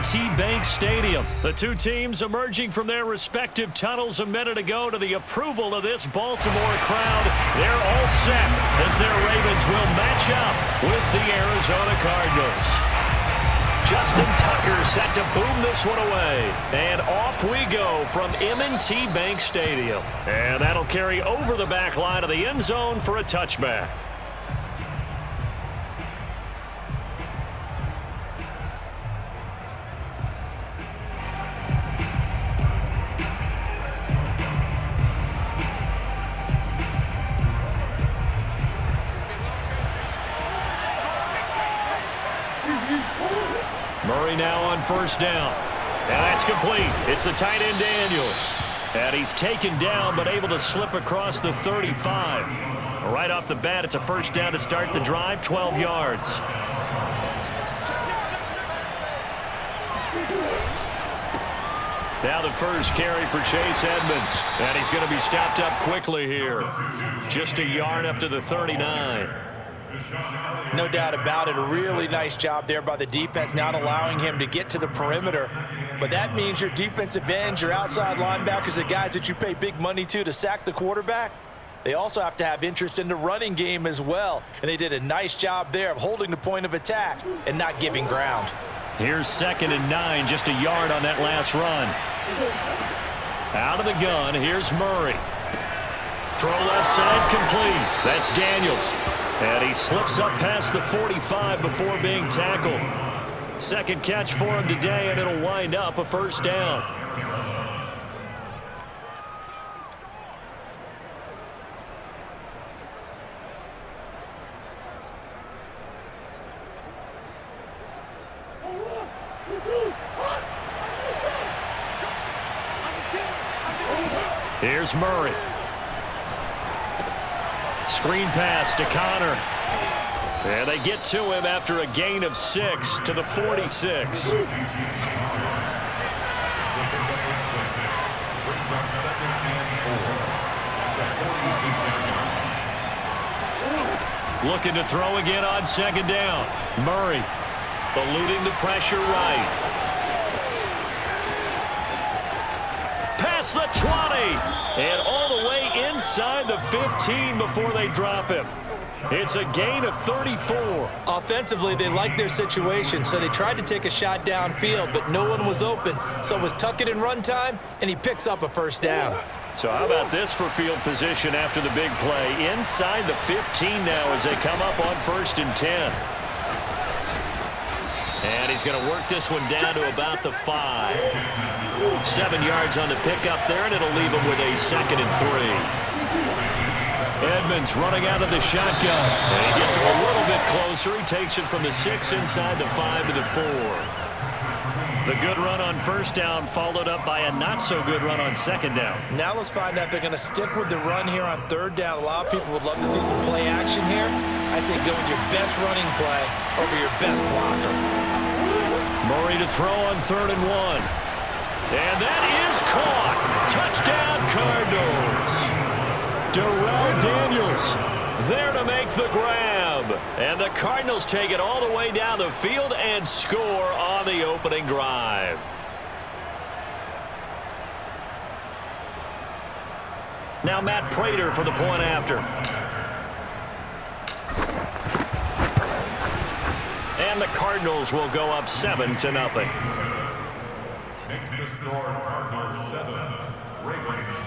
M&T Bank Stadium. The two teams emerging from their respective tunnels a minute ago to the approval of this Baltimore crowd. They're all set as their Ravens will match up with the Arizona Cardinals. Justin Tucker set to boom this one away. And off we go from M&T Bank Stadium. And that'll carry over the back line of the end zone for a touchback. Murray now on first down. And that's complete. It's the tight end Daniels. And he's taken down but able to slip across the 35. Right off the bat, it's a first down to start the drive, 12 yards. Now the first carry for Chase Edmonds. And he's going to be stopped up quickly here. Just a yard up to the 39. No doubt about it. A really nice job there by the defense, not allowing him to get to the perimeter. But that means your defensive ends, your outside linebackers, the guys that you pay big money to sack the quarterback, they also have to have interest in the running game as well. And they did a nice job there of holding the point of attack and not giving ground. Here's 2nd and 9, just a yard on that last run. Out of the gun, here's Murray. Throw left side complete. That's Daniels. And he slips up past the 45 before being tackled. Second catch for him today, and it'll wind up a first down. Here's Murray. Screen pass to Connor. And they get to him after a gain of 6 to the 46. Looking to throw again on 2nd down. Murray eluding the pressure right. Past the 20. And all the way inside the 15 before they drop him. It's a gain of 34. Offensively, they liked their situation, so they tried to take a shot downfield, but no one was open. So it was tuck it in run time, and he picks up a first down. So how about this for field position after the big play? Inside the 15 now as they come up on 1st and 10. And he's going to work this one down to about the 5. 7 yards on the pickup there, and it'll leave him with a 2nd and 3. Edmonds running out of the shotgun. And he gets him a little bit closer. He takes it from the 6 inside the 5 to the 4. The good run on first down followed up by a not-so-good run on 2nd down. Now let's find out if they're going to stick with the run here on 3rd down. A lot of people would love to see some play action here. I say go with your best running play over your best blocker. Murray to throw on 3rd and 1. And that is caught. Touchdown, Cardinals. Darrell Daniels there to make the grab. And the Cardinals take it all the way down the field and score on the opening drive. Now Matt Prater for the point after. And the Cardinals will go up 7-0. Makes the score Cardinals 7, Ravens 0.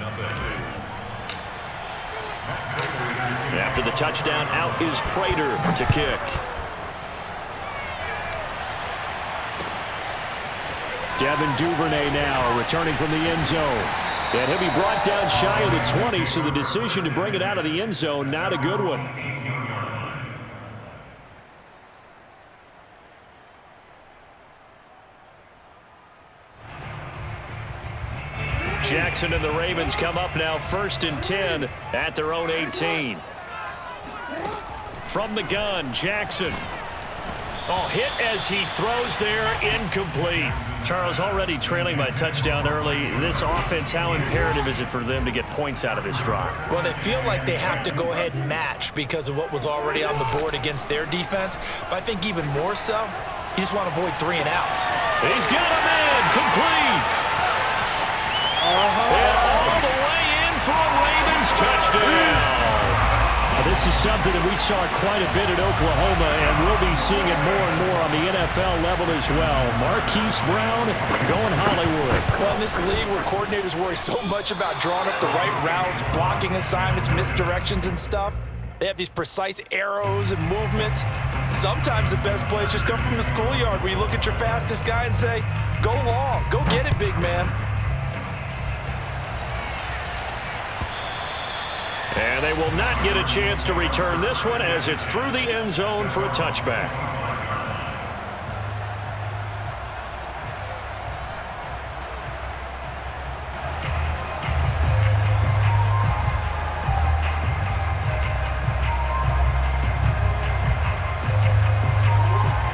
After the touchdown, out is Prater to kick. Devin Duvernay now returning from the end zone. And he'll be brought down shy of the 20, so the decision to bring it out of the end zone, not a good one. Jackson and the Ravens come up now 1st and 10 at their own 18. From the gun, Jackson. Oh, hit as he throws there, incomplete. Charles, already trailing by a touchdown early. This offense, how imperative is it for them to get points out of this drive? Well, they feel like they have to go ahead and match because of what was already on the board against their defense. But I think even more so, you just want to avoid 3 and outs. He's got This is something that we saw quite a bit at Oklahoma, and we'll be seeing it more and more on the NFL level as well. Marquise Brown going Hollywood. Well, in this league where coordinators worry so much about drawing up the right routes, blocking assignments, misdirections and stuff, they have these precise arrows and movements. Sometimes the best plays just come from the schoolyard where you look at your fastest guy and say, go long, go get it, big man. And they will not get a chance to return this one as it's through the end zone for a touchback.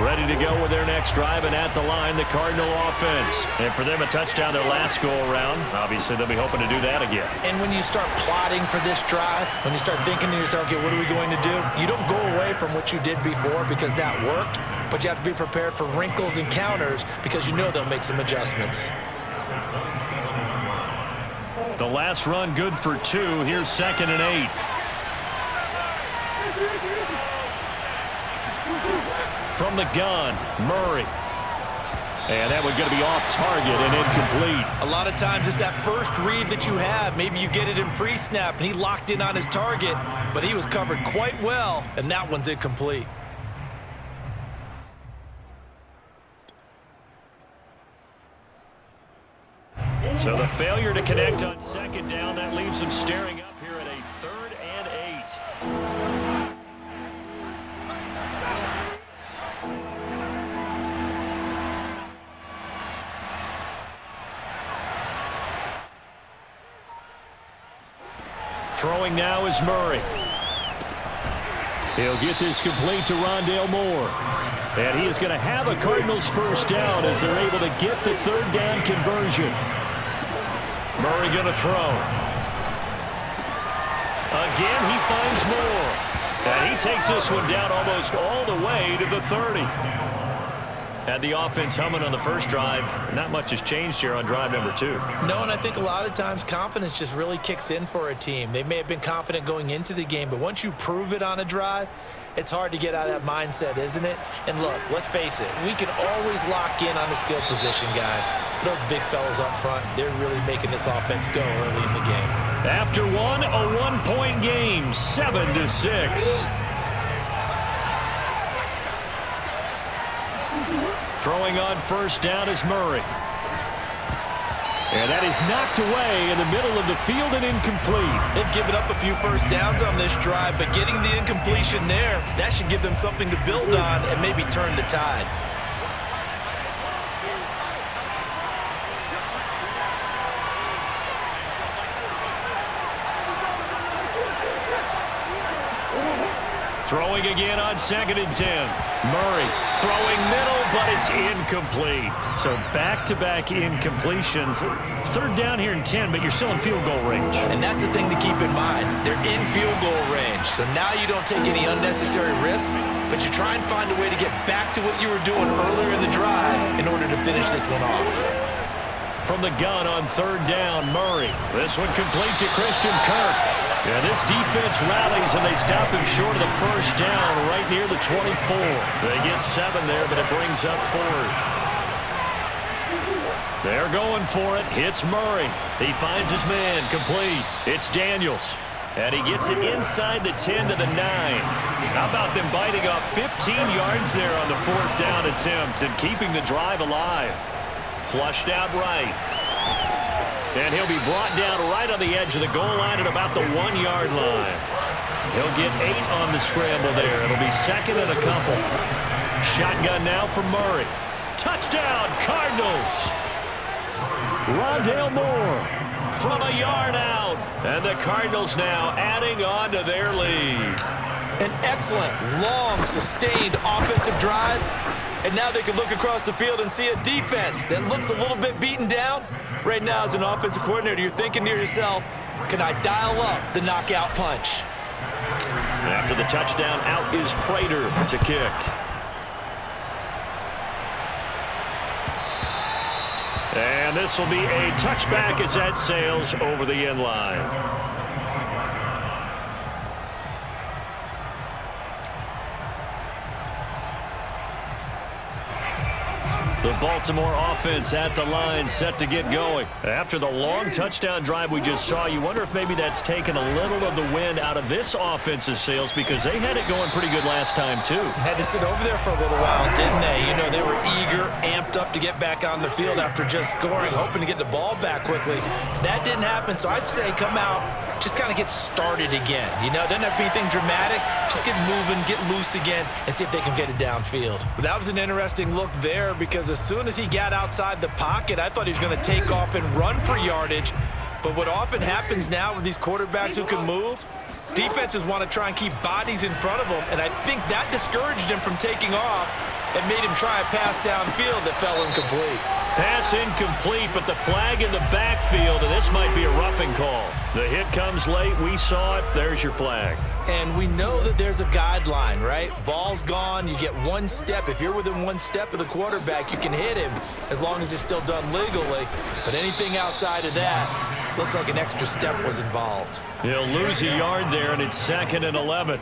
Ready to go with their next drive, and at the line, the Cardinal offense. And for them, a touchdown their last go-around. Obviously, they'll be hoping to do that again. And when you start plotting for this drive, when you start thinking to yourself, okay, what are we going to do? You don't go away from what you did before because that worked, but you have to be prepared for wrinkles and counters because you know they'll make some adjustments. The last run good for 2. Here's 2nd and 8. From the gun, Murray. And that one's going to be off target and incomplete. A lot of times it's that first read that you have. Maybe you get it in pre-snap, and he locked in on his target, but he was covered quite well, and that one's incomplete. So the failure to connect on 2nd down, that leaves them staring up here at a 3rd and 8. Throwing now is Murray. He'll get this complete to Rondale Moore. And he is going to have a Cardinals first down as they're able to get the 3rd down conversion. Murray going to throw. Again, he finds Moore. And he takes this one down almost all the way to the 30. Had the offense humming on the first drive. Not much has changed here on drive number 2. No, and I think a lot of times confidence just really kicks in for a team. They may have been confident going into the game, but once you prove it on a drive, it's hard to get out of that mindset, isn't it? And look, let's face it, we can always lock in on the skill position, guys. But those big fellas up front, they're really making this offense go early in the game. After one, a one-point game, 7-6. Throwing on first down is Murray. And that is knocked away in the middle of the field and incomplete. They've given up a few first downs on this drive, but getting the incompletion there, that should give them something to build on and maybe turn the tide. Throwing again on 2nd and 10. Murray throwing middle, but it's incomplete. So back-to-back incompletions. 3rd down here in 10, but you're still in field goal range. And that's the thing to keep in mind. They're in field goal range. So now you don't take any unnecessary risks, but you try and find a way to get back to what you were doing earlier in the drive in order to finish this one off. From the gun on 3rd down, Murray. This one complete to Christian Kirk. Yeah, this defense rallies, and they stop him short of the first down right near the 24. They get 7 there, but it brings up 4th. They're going for it. Hits Murray. He finds his man. Complete. It's Daniels. And he gets it inside the 10 to the 9. How about them biting off 15 yards there on the 4th down attempt and keeping the drive alive? Flushed out right. And he'll be brought down right on the edge of the goal line at about the 1-yard line. He'll get 8 on the scramble there. It'll be 2nd and a couple. Shotgun now for Murray. Touchdown, Cardinals. Rondale Moore from a yard out. And the Cardinals now adding on to their lead. An excellent, long, sustained offensive drive. And now they can look across the field and see a defense that looks a little bit beaten down. Right now, as an offensive coordinator, you're thinking to yourself, can I dial up the knockout punch? After the touchdown, out is Prater to kick. And this will be a touchback as that sails over the end line. The Baltimore offense at the line, set to get going. After the long touchdown drive we just saw, you wonder if maybe that's taken a little of the wind out of this offense's sails, because they had it going pretty good last time, too. Had to sit over there for a little while, didn't they? You know, they were eager, amped up to get back on the field after just scoring, hoping to get the ball back quickly. That didn't happen, so I'd say come out, just kind of get started again. You know, doesn't have to be anything dramatic. Just get moving, get loose again, and see if they can get it downfield. But that was an interesting look there, because as soon as he got outside the pocket, I thought he was going to take off and run for yardage. But what often happens now with these quarterbacks who can move, defenses want to try and keep bodies in front of them, and I think that discouraged him from taking off and made him try a pass downfield that fell incomplete. Pass incomplete, but the flag in the backfield, and this might be a roughing call. The hit comes late. We saw it. There's your flag. And we know that there's a guideline, right? Ball's gone. You get one step. If you're within one step of the quarterback, you can hit him as long as it's still done legally. But anything outside of that, looks like an extra step was involved. He'll lose a yard there, and it's 2nd and 11.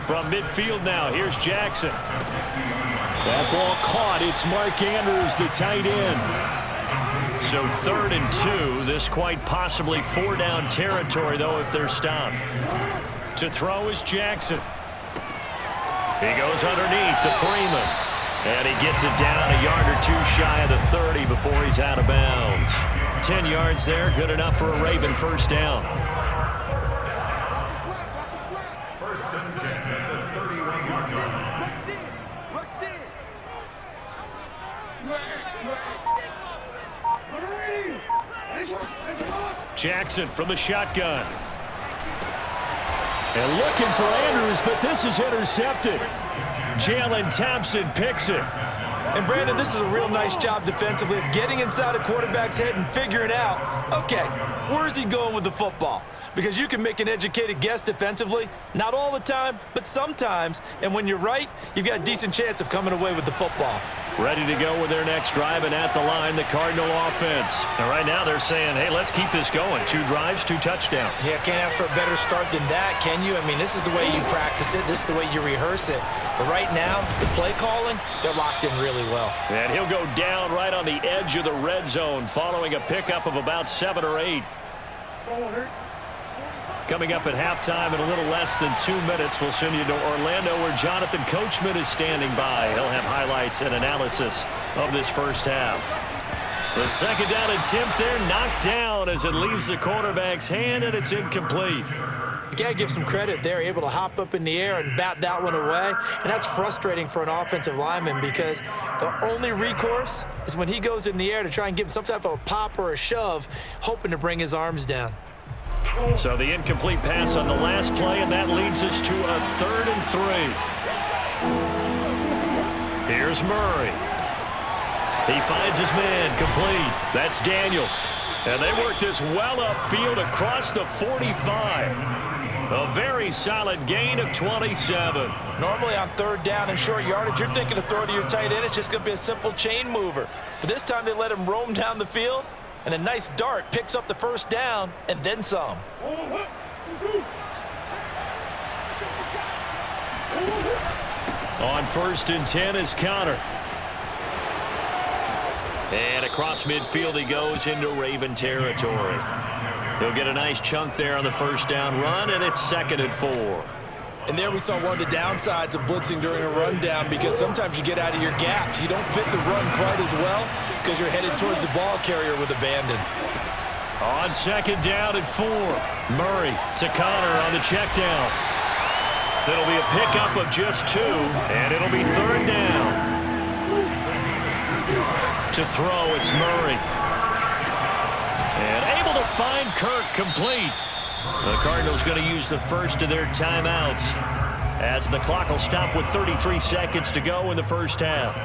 From midfield now, here's Jackson. That ball caught. It's Mark Andrews, the tight end. So 3rd and 2. This quite possibly 4-down territory, though, if they're stopped. To throw is Jackson. He goes underneath to Freeman. And he gets it down a yard or two shy of the 30 before he's out of bounds. 10 yards there, good enough for a Raven first down. First and 10 at the 31-yard line. Jackson from the shotgun. And looking for Andrews, but this is intercepted. Jalen Thompson picks it. And, Brandon, this is a real nice job defensively of getting inside a quarterback's head and figuring out, okay, where's he going with the football? Because you can make an educated guess defensively, not all the time, but sometimes. And when you're right, you've got a decent chance of coming away with the football. Ready to go with their next drive, and at the line, the Cardinal offense. And right now they're saying, hey, let's keep this going. 2 drives, 2 touchdowns. Yeah, can't ask for a better start than that, can you? I mean, this is the way you practice it. This is the way you rehearse it. But right now, the play calling, they're locked in really well. And he'll go down right on the edge of the red zone following a pickup of about 7 or 8. Coming up at halftime in a little less than 2 minutes, we'll send you to Orlando, where Jonathan Coachman is standing by. He'll have highlights and analysis of this first half. The 2nd down attempt there knocked down as it leaves the quarterback's hand, and it's incomplete. You got to give some credit there, able to hop up in the air and bat that one away. And that's frustrating for an offensive lineman, because the only recourse is when he goes in the air to try and give him some type of a pop or a shove, hoping to bring his arms down. So the incomplete pass on the last play, and that leads us to a 3rd and 3. Here's Murray. He finds his man, complete. That's Daniels. And they work this well upfield across the 45. A very solid gain of 27. Normally on 3rd down and short yardage, you're thinking of throw to your tight end. It's just going to be a simple chain mover. But this time they let him roam down the field, and a nice dart picks up the 1st down and then some. On 1st and 10 is Connor. And across midfield he goes into Raven territory. He'll get a nice chunk there on the 1st down run, and it's 2nd and 4. And there we saw one of the downsides of blitzing during a rundown, because sometimes you get out of your gaps. You don't fit the run quite as well because you're headed towards the ball carrier with abandon. On 2nd down and 4, Murray to Connor on the check down. It'll be a pickup of just 2, and it'll be 3rd down. To throw, it's Murray. And able to find Kirk, complete. The Cardinals going to use the first of their timeouts, as the clock will stop with 33 seconds to go in the first half.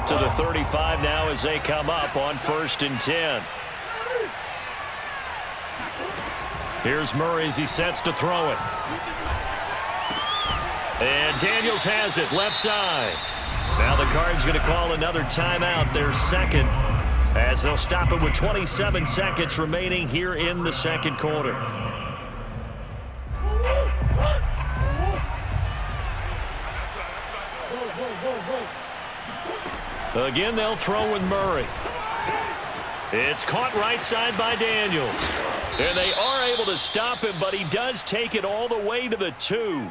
To the 35 now as they come up on 1st and 10. Here's Murray as he sets to throw it. And Daniels has it, left side. Now the Cards going to call another timeout, their second, as they'll stop it with 27 seconds remaining here in the second quarter. Again, they'll throw with Murray. It's caught right side by Daniels. And they are able to stop him, but he does take it all the way to the 2.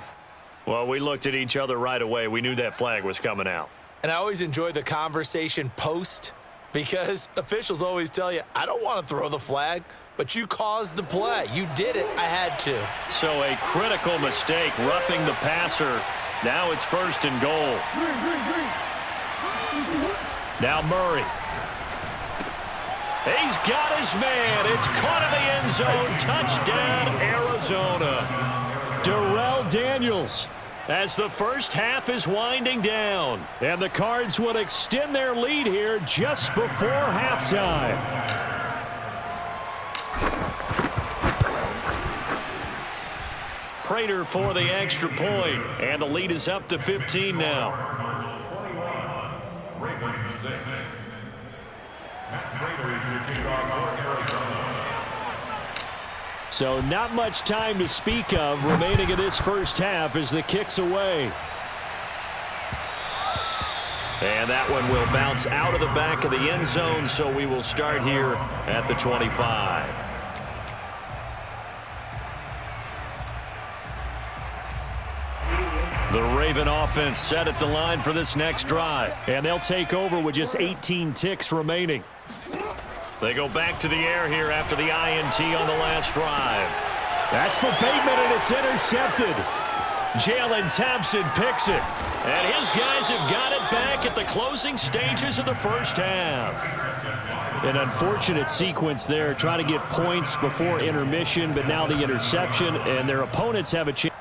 Well, we looked at each other right away. We knew that flag was coming out. And I always enjoy the conversation post because officials always tell you, I don't want to throw the flag, but you caused the play. You did it. I had to. So a critical mistake, roughing the passer. Now it's 1st and goal. Now Murray. He's got his man. It's caught in the end zone. Touchdown, Arizona. Darrell Daniels as the first half is winding down. And the Cards would extend their lead here just before halftime. Prater for the extra point. And the lead is up to 15 now. Ravens 6. Matt Prater to kick off for Arizona. So not much time to speak of remaining in this first half as the kick's away. And that one will bounce out of the back of the end zone, so we will start here at the 25. The Raven offense set at the line for this next drive. And they'll take over with just 18 ticks remaining. They go back to the air here after the INT on the last drive. That's for Bateman, and it's intercepted. Jalen Thompson picks it. And his guys have got it back at the closing stages of the first half. An unfortunate sequence there, trying to get points before intermission, but now the interception, and their opponents have a chance.